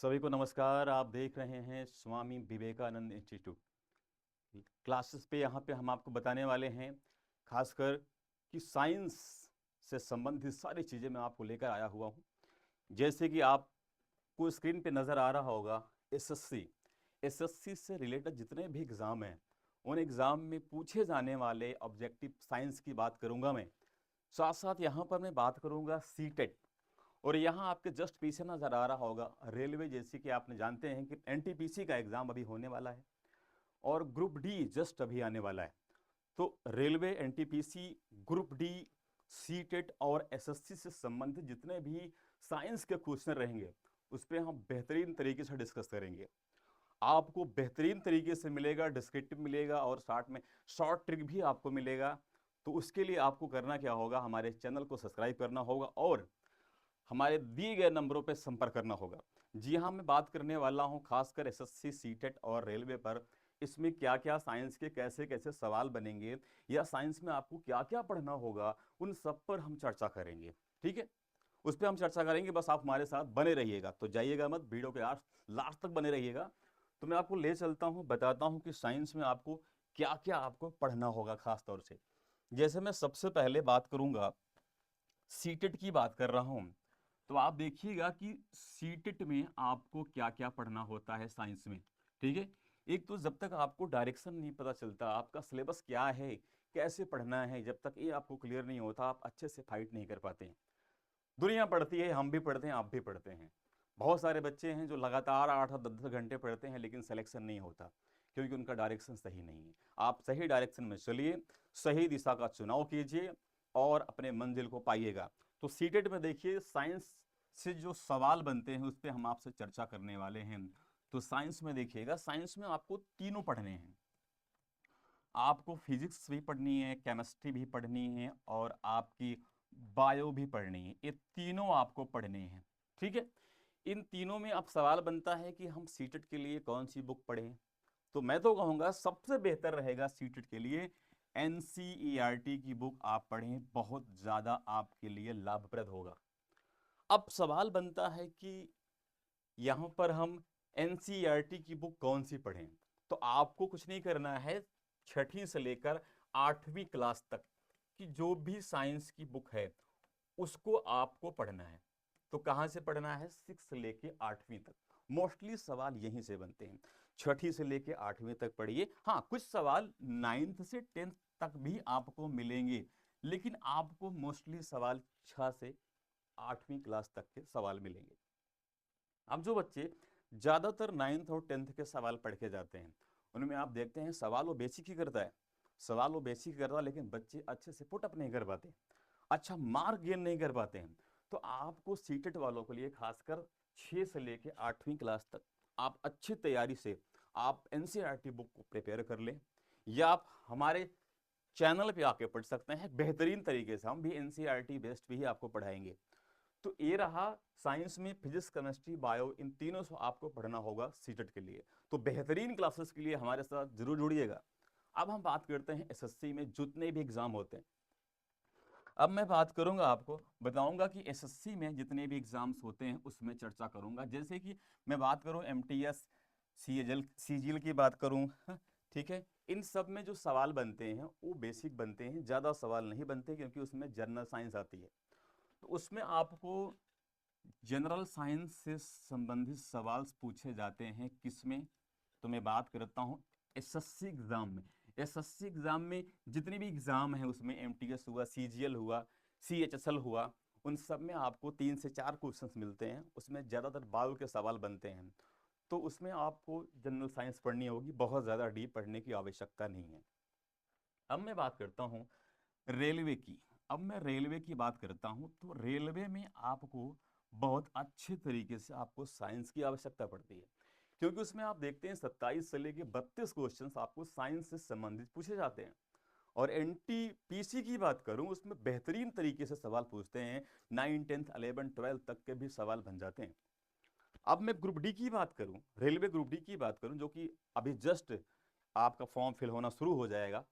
सभी को नमस्कार। आप देख रहे हैं स्वामी विवेकानंद इंस्टीट्यूट क्लासेस पे। यहाँ पे हम आपको बताने वाले हैं खासकर कि साइंस से संबंधित सारी चीज़ें मैं आपको लेकर आया हुआ हूँ। जैसे कि आपको स्क्रीन पे नज़र आ रहा होगा एसएससी से रिलेटेड जितने भी एग्ज़ाम हैं उन एग्ज़ाम में पूछे जाने वाले ऑब्जेक्टिव साइंस की बात करूँगा मैं। साथ साथ यहाँ पर मैं बात करूँगा सीटेट। और यहाँ आपके जस्ट पीछे नजर आ रहा होगा रेलवे। जैसे कि आपने जानते हैं कि एनटीपीसी का एग्जाम अभी होने वाला है और ग्रुप डी जस्ट अभी आने वाला है। तो railway, NTPC, group D, CTET और एसएससी से संबंधित जितने भी साइंस के क्वेश्चन रहेंगे उस पर हम बेहतरीन तरीके से डिस्कस करेंगे। आपको बेहतरीन तरीके से मिलेगा, डिस्क्रिप्टिव मिलेगा और साथ में शॉर्ट ट्रिक भी आपको मिलेगा। तो उसके लिए आपको करना क्या होगा, हमारे चैनल को सब्सक्राइब करना होगा और हमारे दिए गए नंबरों पर संपर्क करना होगा। जी हाँ, मैं बात करने वाला हूँ खासकर एसएससी, सीटेट और रेलवे पर। इसमें क्या क्या साइंस के कैसे कैसे सवाल बनेंगे या साइंस में आपको क्या क्या पढ़ना होगा, उन सब पर हम चर्चा करेंगे। ठीक है, उस पर हम चर्चा करेंगे। बस आप हमारे साथ बने रहिएगा, तो जाइएगा मत, वीडियो के लास्ट तक बने रहिएगा। तो मैं आपको ले चलता हूँ, बताता हूँ कि साइंस में आपको क्या क्या आपको पढ़ना होगा खास तौर से। जैसे मैं सबसे पहले बात करूंगा, सीटेट की बात कर रहा हूँ। तो आप देखिएगा कि सीटेट में आपको क्या क्या पढ़ना होता है साइंस में। ठीक है, एक तो जब तक आपको डायरेक्शन नहीं पता चलता, आपका सिलेबस क्या है, कैसे पढ़ना है, जब तक ये आपको क्लियर नहीं होता आप अच्छे से फाइट नहीं कर पाते हैं। दुनिया पढ़ती है, हम भी पढ़ते हैं, आप भी पढ़ते हैं। बहुत सारे बच्चे हैं जो लगातार 8-10 घंटे पढ़ते हैं लेकिन सिलेक्शन नहीं होता क्योंकि उनका डायरेक्शन सही नहीं है। आप सही डायरेक्शन में चलिए, सही दिशा का चुनाव कीजिए और अपने मंजिल को पाइएगा। तो सीटेट में देखिए साइंस से जो सवाल बनते हैं उस पर हम आपसे चर्चा करने वाले हैं। तो साइंस में देखिएगा, साइंस में आपको तीनों पढ़ने हैं। आपको फिजिक्स भी पढ़नी है, केमिस्ट्री भी पढ़नी है और आपकी बायो भी पढ़नी है। ये तीनों आपको पढ़ने हैं। ठीक है, इन तीनों में अब सवाल बनता है कि हम सीटेट के लिए कौन सी बुक पढ़ें। तो मैं तो कहूँगा सबसे बेहतर रहेगा सीटेट के लिए एनसीईआरटी की बुक आप पढ़ें, बहुत ज़्यादा आपके लिए लाभप्रद होगा। अब सवाल बनता है कि यहाँ पर हम एनसीईआरटी की बुक कौन सी पढ़ें। तो आपको कुछ नहीं करना है, छठी से लेकर 8वीं क्लास तक की जो भी साइंस की बुक है उसको आपको पढ़ना है। तो कहाँ से पढ़ना है, 6 से लेके 8वीं तक। मोस्टली सवाल यहीं से बनते हैं। छठी से लेके 8वीं तक पढ़िए। हाँ, कुछ सवाल 9th से 10th तक भी आपको मिलेंगे लेकिन आपको मोस्टली सवाल 6 से 8वीं क्लास तक के सवाल मिलेंगे। अब जो बच्चे ज़्यादातर 9th और 10th के सवाल पढ़ के जाते हैं उनमें आप देखते हैं सवाल वो बेसिक ही करता है, सवाल वो बेसिक ही करता है लेकिन बच्चे अच्छे से पुटअप नहीं कर पाते, अच्छा मार्क गेन नहीं कर पाते हैं। तो आपको सीटेट वालों के लिए खासकर 6 से लेके 8वीं क्लास तक आप अच्छी तैयारी से आप एनसीईआरटी बुक को प्रिपेयर कर लें या आप हमारे चैनल पे आके पढ़ सकते हैं। बेहतरीन तरीके से हम भी एनसीईआरटी बेस्ड भी आपको पढ़ाएंगे। तो ये रहा साइंस में फिजिक्स, केमिस्ट्री, बायो, इन तीनों से आपको पढ़ना होगा सीटेट के लिए। तो बेहतरीन क्लासेस के लिए हमारे साथ जरूर जुड़िएगा। अब हम बात करते हैं एसएससी में जितने भी एग्जाम होते हैं। अब मैं बात करूंगा, आपको बताऊंगा कि एसएससी में जितने भी एग्जाम्स होते हैं उसमें चर्चा करूंगा। जैसे कि मैं बात करूं एमटीएस, सीजीएल की बात करूं, ठीक है, इन सब में जो सवाल बनते हैं वो बेसिक बनते हैं, ज़्यादा सवाल नहीं बनते क्योंकि उसमें जनरल साइंस आती है। तो उसमें आपको जनरल साइंस से संबंधित सवाल पूछे जाते हैं किसमें, तो मैं बात करता हूँ एसएससी एग्जाम में। एसएससी एग्जाम में जितने भी एग्जाम है उसमें एमटीएस हुआ, सीजीएल हुआ, सीएचएसएल हुआ, उन सब में आपको 3 से 4 क्वेश्चंस मिलते हैं। उसमें ज़्यादातर बायो के सवाल बनते हैं। तो उसमें आपको जनरल साइंस पढ़नी होगी, बहुत ज़्यादा डीप पढ़ने की आवश्यकता नहीं है। अब मैं बात करता हूँ रेलवे की। अब मैं रेलवे की बात करता हूँ तो रेलवे में आपको बहुत अच्छे तरीके से आपको साइंस की आवश्यकता पड़ती है क्योंकि उसमें आप देखते हैं 27 से लेके 32 क्वेश्चंस आपको साइंस से संबंधित पूछे जाते हैं। और एनटीपीसी की बात करूं उसमें बेहतरीन तरीके से सवाल पूछते हैं, 9, 10, 11, 12 तक के भी सवाल बन जाते हैं। अब मैं ग्रुप डी की बात करूं, रेलवे ग्रुप डी की बात करूं, जो कि अभी जस्ट आपका फॉर्म फिल होना शुरू हो जाएगा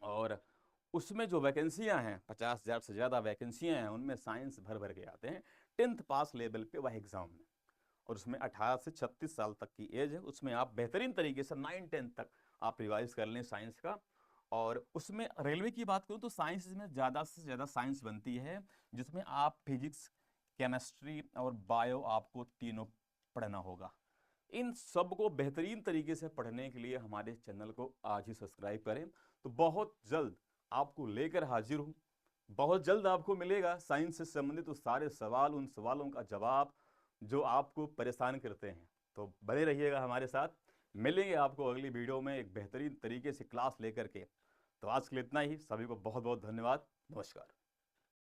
और उसमें जो वैकेंसियां हैं 50,000 से ज़्यादा वैकेंसियां हैं, उनमें साइंस भर भर के आते हैं 10th पास लेवल पे वह एग्ज़ाम में। और उसमें 18 से 36 साल तक की एज है, उसमें आप बेहतरीन तरीके से 9-10 तक आप रिवाइज कर लें साइंस का। और उसमें रेलवे की बात करूँ तो साइंस में ज़्यादा से ज़्यादा साइंस बनती है, जिसमें आप फिजिक्स, केमिस्ट्री और बायो आपको तीनों पढ़ना होगा। इन सब को बेहतरीन तरीके से पढ़ने के लिए हमारे चैनल को आज ही सब्सक्राइब करें। तो बहुत जल्द आपको लेकर हाजिर हूँ, बहुत जल्द आपको मिलेगा साइंस से संबंधित उस सारे सवाल, उन सवालों का जवाब जो आपको परेशान करते हैं। तो बने रहिएगा हमारे साथ, मिलेंगे आपको अगली वीडियो में एक बेहतरीन तरीके से क्लास लेकर के। तो आज के लिए इतना ही, सभी को बहुत बहुत धन्यवाद, नमस्कार।